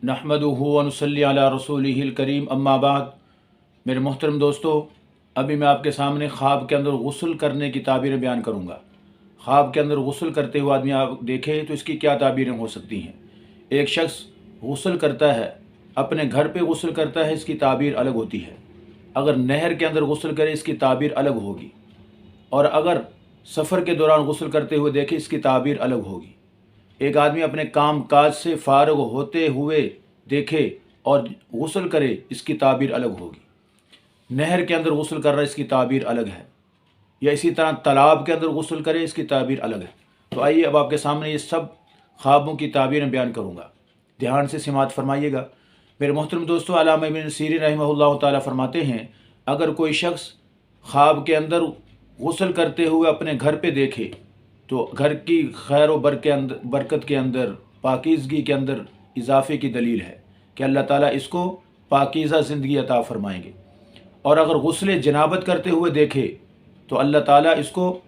नहमदुहु व नुसल्ली अला रसूलिहिल करीम अम्मा बाद। मेरे मोहतरम दोस्तों, अभी मैं आपके सामने ख्वाब के अंदर गुस्ल करने की ताबीरें बयान करूँगा। ख्वाब के अंदर गुस्ल करते हुए आदमी आप देखें तो इसकी क्या ताबीरें हो सकती हैं। एक शख्स गुस्ल करता है, अपने घर पे गुस्ल करता है, इसकी ताबीर अलग होती है। अगर नहर के अंदर गुस्ल करे इसकी ताबीर अलग होगी, और अगर सफ़र के दौरान गुस्ल करते हुए देखे इसकी ताबीर अलग होगी। एक आदमी अपने काम काज से फ़ारिग होते हुए देखे और गुस्ल करे, इसकी ताबीर अलग होगी। नहर के अंदर गुस्ल कर रहा है, इसकी ताबीर अलग है। या इसी तरह तालाब के अंदर गुस्ल करे, इसकी ताबीर अलग है। तो आइए अब आपके सामने ये सब ख्वाबों की ताबीरें बयान करूँगा, ध्यान से समाअत फरमाइएगा। मेरे मोहतरम दोस्तों, अल्लामा इब्न सीरीन रहमहुल्लाह ताला फरमाते हैं, अगर कोई शख्स ख्वाब के अंदर गुस्ल करते हुए अपने घर पे देखे तो घर की खैर व बरकत के अंदर, पाकीज़गी के अंदर इजाफ़े की दलील है कि अल्लाह ताला इसको पाकीज़ा ज़िंदगी अता फ़रमाएंगे। और अगर गुस्ल जनाबत करते हुए देखे तो अल्लाह ताला इसको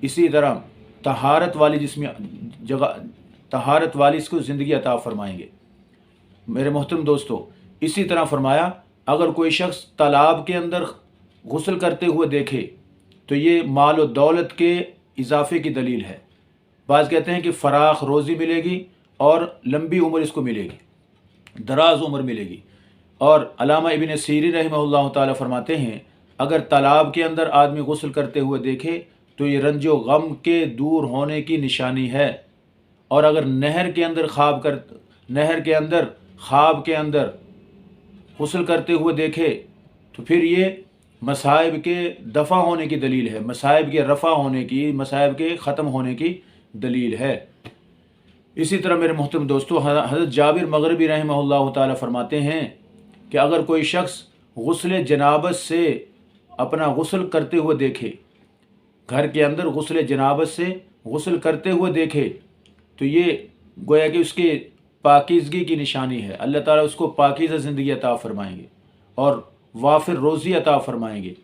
इसी तरह तहारत वाली इसको ज़िंदगी अता फ़रमाएंगे। मेरे मोहतरम दोस्तों, इसी तरह फरमाया, अगर कोई शख्स तालाब के अंदर गुस्ल करते हुए देखे तो ये माल व दौलत के इजाफ़े की दलील है। बाज़ कहते हैं कि फ़राख रोज़ी मिलेगी और लंबी उम्र इसको मिलेगी, दराज उम्र मिलेगी। और अल्लामा इब्न सीरीन रहमहुल्लाह ताला फरमाते हैं, अगर तालाब के अंदर आदमी गुस्ल करते हुए देखे तो ये रंजो गम के दूर होने की निशानी है। और अगर नहर के अंदर ख्वाब के अंदर गुस्ल करते हुए देखे तो फिर ये मसाइब के दफ़ा होने की दलील है, मसाइब के रफ़ा होने की, मसाइब के ख़त्म होने की दलील है। इसी तरह मेरे मोहतरम दोस्तों, हज़रत जाबिर मग़रिबी रहमहुल्लाह ताला फरमाते हैं कि अगर कोई शख्स गुस्ल जनाबत से अपना गुस्ल करते हुए देखे, घर के अंदर गुस्ल जनाबत से गुस्ल करते हुए देखे तो ये गोया कि उसके पाकीज़गी की निशानी है। अल्लाह ताला उसको पाकीज़ा ज़िंदगी अता फ़रमाएंगे और वाफिर रोज़ी अता फ़रमाएंगे।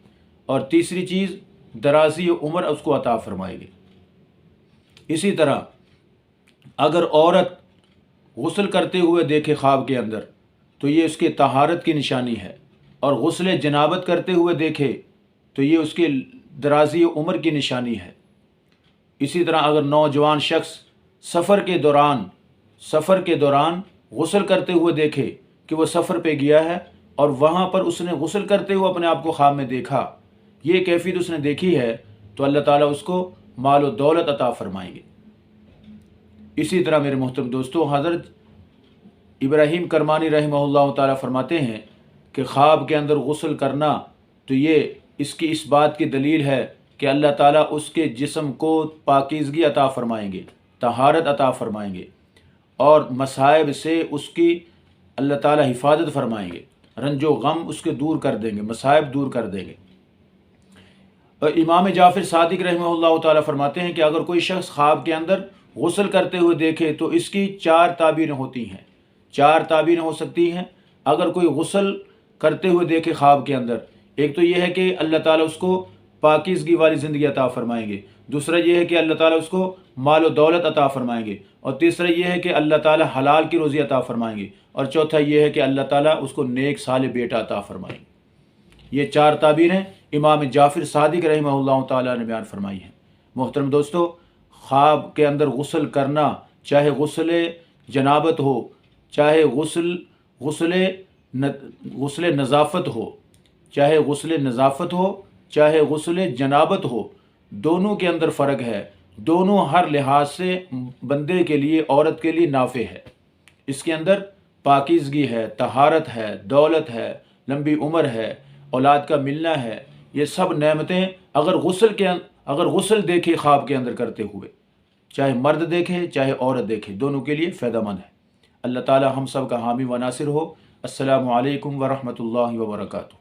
और तीसरी चीज़, दराज़ी उम्र उसको अता फ़रमाएंगे। इसी तरह अगर औरत गुस्ल करते हुए देखे ख्वाब के अंदर तो ये उसके तहारत की निशानी है, और गुस्ल जनाबत करते हुए देखे तो ये उसके दराज़ी उम्र की निशानी है। इसी तरह अगर नौजवान शख्स सफ़र के दौरान गुस्ल करते हुए देखे कि वह सफ़र पे गया है और वहाँ पर उसने गुस्ल करते हुए अपने आप को ख्वाब में देखा, ये कैफियत उसने देखी है, तो अल्लाह ताला उसको माल व दौलत अता फ़रमाएंगे। इसी तरह मेरे मोहतरम दोस्तों, हज़रत इब्राहीम करमानी रहमहुल्लाह ताला फरमाते हैं कि ख्वाब के अंदर गुस्ल करना तो ये इसकी इस बात की दलील है कि अल्लाह ताला उसके जिस्म को पाकीज़गी अता फ़रमाएंगे, तहारत अता फ़रमाएंगे, और मसाइब से उसकी अल्लाह ताला हिफाजत फ़रमाएंगे, रंजो गम उसके दूर कर देंगे, मसाइब दूर कर देंगे। और इमाम जाफ़िर सादिक रहमहुल्लाह ताला फरमाते हैं कि अगर कोई शख्स ख्वाब के अंदर गुस्ल करते हुए देखे तो इसकी चार ताबीरें होती हैं, चार ताबीरें हो सकती हैं। अगर कोई गुस्ल करते हुए देखे ख्वाब के अंदर, एक तो यह है कि अल्लाह ताला उसको पाकीज़गी वाली ज़िंदगी अता फ़रमाएंगे, दूसरा यह है कि अल्लाह ताला उसको माल व दौलत अता फ़रमाएंगे, और तीसरा यह है कि अल्लाह ताला हलाल की रोज़ी अता फ़रमाएंगे, और चौथा यह है कि अल्लाह ताला उसको नेक सालिह बेटा अता फ़रमाएंगे। ये चार ताबीरें इमाम जाफ़िर सादिक रहमहुल्लाह ताला ने बयान फरमाई हैं। मोहतरम दोस्तों, ख्वाब के अंदर गुस्ल करना, चाहे गुस्ल जनाबत हो, चाहे गुस्ल नज़ाफ़त हो, चाहे गुस्ल जनाबत हो, दोनों के अंदर फ़र्क है। दोनों हर लिहाज से बंदे के लिए, औरत के लिए नाफ़े है। इसके अंदर पाकीज़गी है, तहारत है, दौलत है, लंबी उम्र है, औलाद का मिलना है। ये सब नेमतें अगर गुस्ल देखे ख्वाब के अंदर करते हुए, चाहे मर्द देखे चाहे औरत देखे, दोनों के लिए फ़ायदेमंद है। अल्लाह ताला हम सब का हामी व नासिर हो। अस्सलामु अलैकुम व रहमतुल्लाहि व बरकातुहू।